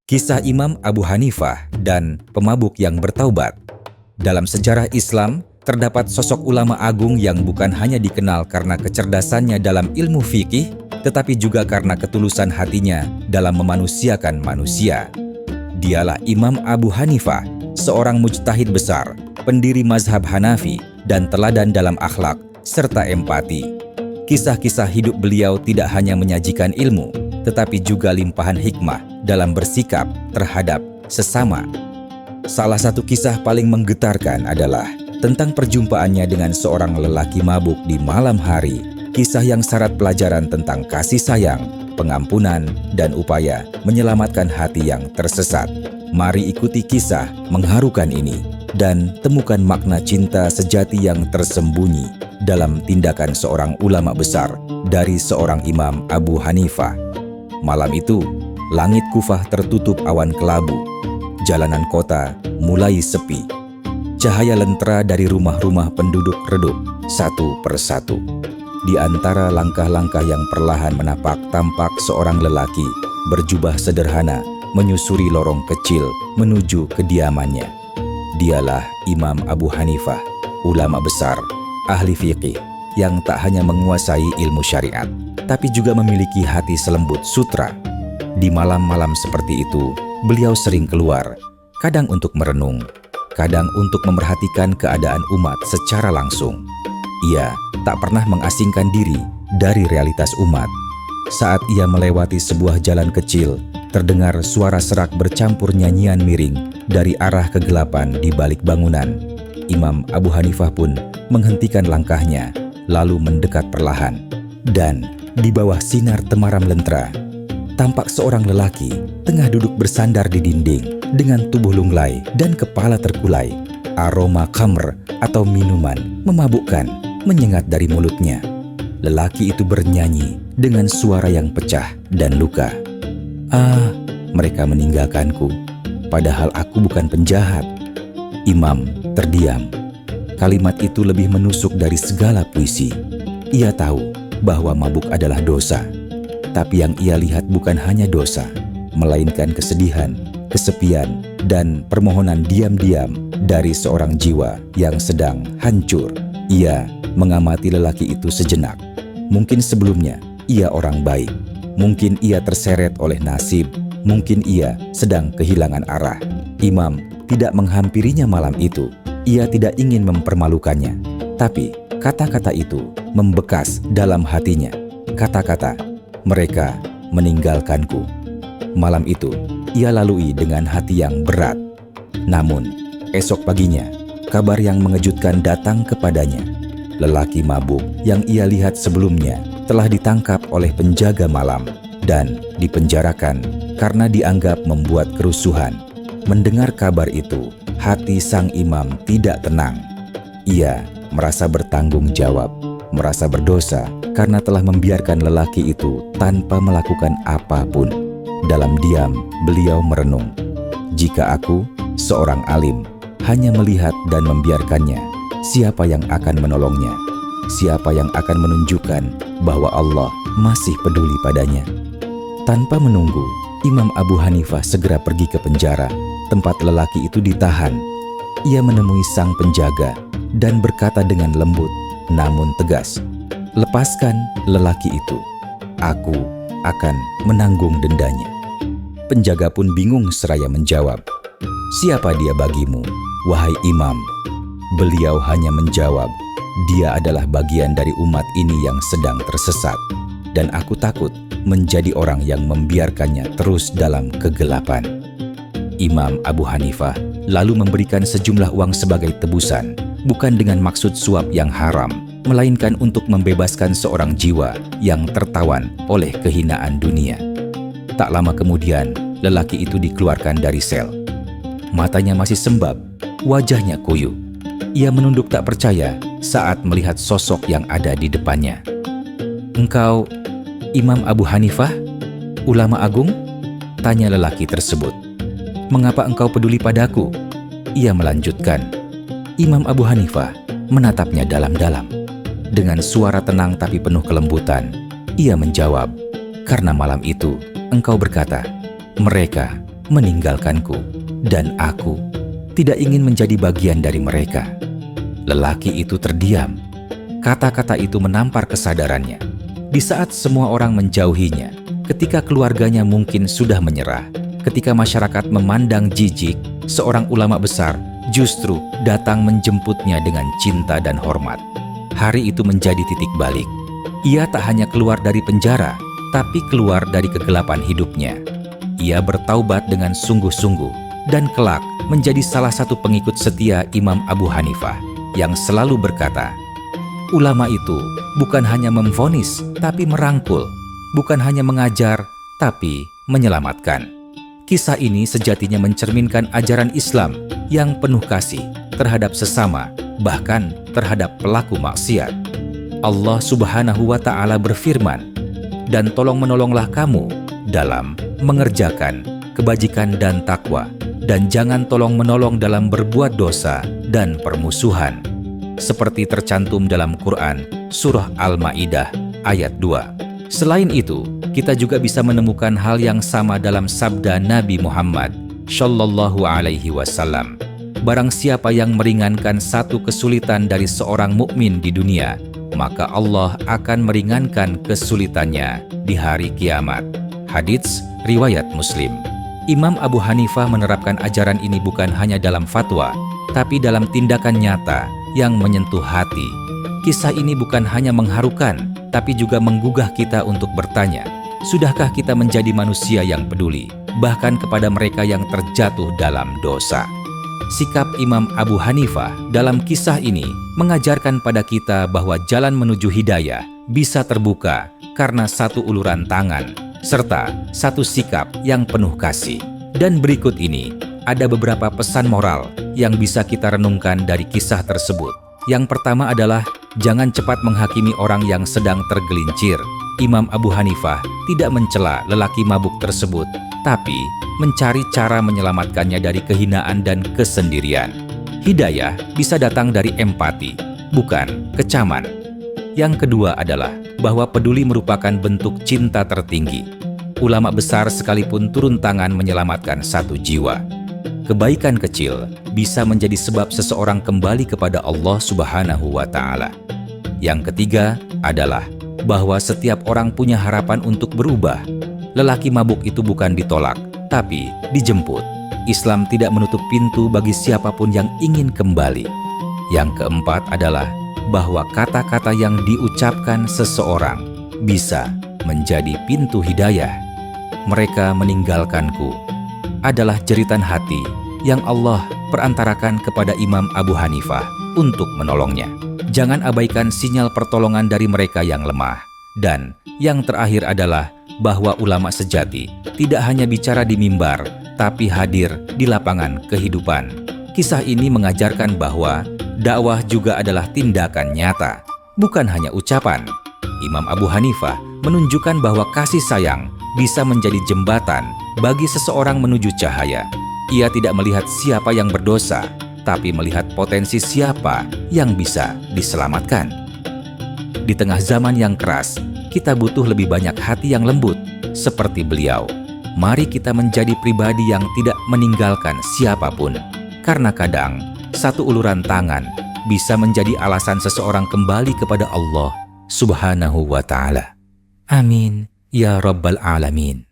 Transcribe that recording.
Kisah Imam Abu Hanifah dan pemabuk yang bertaubat. Dalam sejarah Islam, terdapat sosok ulama agung yang bukan hanya dikenal karena kecerdasannya dalam ilmu fikih, tetapi juga karena ketulusan hatinya dalam memanusiakan manusia. Dialah Imam Abu Hanifah, seorang mujtahid besar, pendiri mazhab Hanafi, dan teladan dalam akhlak serta empati. Kisah-kisah hidup beliau tidak hanya menyajikan ilmu, tetapi juga limpahan hikmah dalam bersikap terhadap sesama. Salah satu kisah paling menggetarkan adalah tentang perjumpaannya dengan seorang lelaki mabuk di malam hari. Kisah yang syarat pelajaran tentang kasih sayang, pengampunan, dan upaya menyelamatkan hati yang tersesat. Mari ikuti kisah mengharukan ini dan temukan makna cinta sejati yang tersembunyi dalam tindakan seorang ulama besar dari seorang Imam Abu Hanifah. Malam itu, langit Kufah tertutup awan kelabu. Jalanan kota mulai sepi. Cahaya lentera dari rumah-rumah penduduk redup satu persatu. Di antara langkah-langkah yang perlahan menapak tampak seorang lelaki berjubah sederhana menyusuri lorong kecil menuju kediamannya. Dialah Imam Abu Hanifah, ulama besar, ahli fikih yang tak hanya menguasai ilmu syariat, tapi juga memiliki hati selembut sutra. Di malam-malam seperti itu, beliau sering keluar, kadang untuk merenung, kadang untuk memerhatikan keadaan umat secara langsung. Ia tak pernah mengasingkan diri dari realitas umat. Saat ia melewati sebuah jalan kecil, terdengar suara serak bercampur nyanyian miring dari arah kegelapan di balik bangunan. Imam Abu Hanifah pun menghentikan langkahnya, lalu mendekat perlahan. Dan di bawah sinar temaram lentera, tampak seorang lelaki tengah duduk bersandar di dinding dengan tubuh lunglai dan kepala terkulai. Aroma khamr atau minuman memabukkan menyengat dari mulutnya. Lelaki itu bernyanyi dengan suara yang pecah dan luka. "Ah, mereka meninggalkanku, padahal aku bukan penjahat." Imam terdiam. Kalimat itu lebih menusuk dari segala puisi. Ia tahu bahwa mabuk adalah dosa. Tapi yang ia lihat bukan hanya dosa, melainkan kesedihan, kesepian, dan permohonan diam-diam dari seorang jiwa yang sedang hancur. Ia mengamati lelaki itu sejenak. Mungkin sebelumnya ia orang baik. Mungkin ia terseret oleh nasib. Mungkin ia sedang kehilangan arah. Imam tidak menghampirinya malam itu. Ia tidak ingin mempermalukannya. Tapi kata-kata itu membekas dalam hatinya. Kata-kata, "Mereka meninggalkanku." Malam itu, ia lalui dengan hati yang berat. Namun, esok paginya, kabar yang mengejutkan datang kepadanya. Lelaki mabuk yang ia lihat sebelumnya telah ditangkap oleh penjaga malam dan dipenjarakan karena dianggap membuat kerusuhan. Mendengar kabar itu, hati sang imam tidak tenang. Ia merasa bertanggung jawab, merasa berdosa karena telah membiarkan lelaki itu tanpa melakukan apapun. Dalam diam, beliau merenung. Jika aku, seorang alim, hanya melihat dan membiarkannya, siapa yang akan menolongnya? Siapa yang akan menunjukkan bahwa Allah masih peduli padanya? Tanpa menunggu, Imam Abu Hanifah segera pergi ke penjara, tempat lelaki itu ditahan. Ia menemui sang penjaga dan berkata dengan lembut namun tegas, "Lepaskan lelaki itu. Aku akan menanggung dendanya." Penjaga pun bingung seraya menjawab, "Siapa dia bagimu, wahai imam?" Beliau hanya menjawab, "Dia adalah bagian dari umat ini yang sedang tersesat, dan aku takut menjadi orang yang membiarkannya terus dalam kegelapan." Imam Abu Hanifah lalu memberikan sejumlah uang sebagai tebusan, bukan dengan maksud suap yang haram, melainkan untuk membebaskan seorang jiwa yang tertawan oleh kehinaan dunia. Tak lama kemudian, lelaki itu dikeluarkan dari sel. Matanya masih sembab, wajahnya kuyup. Ia menunduk tak percaya saat melihat sosok yang ada di depannya. "Engkau Imam Abu Hanifah, ulama agung?" tanya lelaki tersebut. "Mengapa engkau peduli padaku?" Ia melanjutkan. Imam Abu Hanifah menatapnya dalam-dalam. Dengan suara tenang tapi penuh kelembutan, ia menjawab, "Karena malam itu engkau berkata, 'Mereka meninggalkanku, dan aku tidak ingin menjadi bagian dari mereka." Lelaki itu terdiam. Kata-kata itu menampar kesadarannya. Di saat semua orang menjauhinya, ketika keluarganya mungkin sudah menyerah, ketika masyarakat memandang jijik, seorang ulama besar justru datang menjemputnya dengan cinta dan hormat. Hari itu menjadi titik balik. Ia tak hanya keluar dari penjara, tapi keluar dari kegelapan hidupnya. Ia bertaubat dengan sungguh-sungguh dan kelak menjadi salah satu pengikut setia Imam Abu Hanifah yang selalu berkata, "Ulama itu bukan hanya memvonis, tapi merangkul, bukan hanya mengajar, tapi menyelamatkan." Kisah ini sejatinya mencerminkan ajaran Islam yang penuh kasih terhadap sesama, bahkan terhadap pelaku maksiat. Allah Subhanahu wa Ta'ala berfirman, "Dan tolong-menolonglah kamu dalam mengerjakan kebajikan dan takwa, dan jangan tolong-menolong dalam berbuat dosa dan permusuhan." Seperti tercantum dalam Quran, Surah Al-Ma'idah, ayat 2. Selain itu, kita juga bisa menemukan hal yang sama dalam sabda Nabi Muhammad Shallallahu Alaihi Wasallam. Barang siapa yang meringankan satu kesulitan dari seorang mukmin di dunia, maka Allah akan meringankan kesulitannya di hari kiamat. Hadits riwayat Muslim. Imam Abu Hanifah menerapkan ajaran ini bukan hanya dalam fatwa, tapi dalam tindakan nyata yang menyentuh hati. Kisah ini bukan hanya mengharukan, tapi juga menggugah kita untuk bertanya, sudahkah kita menjadi manusia yang peduli, bahkan kepada mereka yang terjatuh dalam dosa? Sikap Imam Abu Hanifah dalam kisah ini mengajarkan pada kita bahwa jalan menuju hidayah bisa terbuka karena satu uluran tangan, serta satu sikap yang penuh kasih. Dan berikut ini ada beberapa pesan moral yang bisa kita renungkan dari kisah tersebut. Yang pertama adalah, jangan cepat menghakimi orang yang sedang tergelincir. Imam Abu Hanifah tidak mencela lelaki mabuk tersebut, tapi mencari cara menyelamatkannya dari kehinaan dan kesendirian. Hidayah bisa datang dari empati, bukan kecaman. Yang kedua adalah bahwa peduli merupakan bentuk cinta tertinggi. Ulama besar sekalipun turun tangan menyelamatkan satu jiwa. Kebaikan kecil bisa menjadi sebab seseorang kembali kepada Allah Subhanahu wa Ta'ala. Yang ketiga adalah bahwa setiap orang punya harapan untuk berubah. Lelaki mabuk itu bukan ditolak, tapi dijemput. Islam tidak menutup pintu bagi siapapun yang ingin kembali. Yang keempat adalah bahwa kata-kata yang diucapkan seseorang bisa menjadi pintu hidayah. "Mereka meninggalkanku" adalah jeritan hati yang Allah perantarakan kepada Imam Abu Hanifah untuk menolongnya. Jangan abaikan sinyal pertolongan dari mereka yang lemah. Dan yang terakhir adalah bahwa ulama sejati tidak hanya bicara di mimbar, tapi hadir di lapangan kehidupan. Kisah ini mengajarkan bahwa dakwah juga adalah tindakan nyata, bukan hanya ucapan. Imam Abu Hanifah menunjukkan bahwa kasih sayang bisa menjadi jembatan bagi seseorang menuju cahaya. Ia tidak melihat siapa yang berdosa, tapi melihat potensi siapa yang bisa diselamatkan. Di tengah zaman yang keras, kita butuh lebih banyak hati yang lembut seperti beliau. Mari kita menjadi pribadi yang tidak meninggalkan siapapun, karena kadang satu uluran tangan bisa menjadi alasan seseorang kembali kepada Allah Subhanahu wa Ta'ala. Amin ya Rabbal Alamin.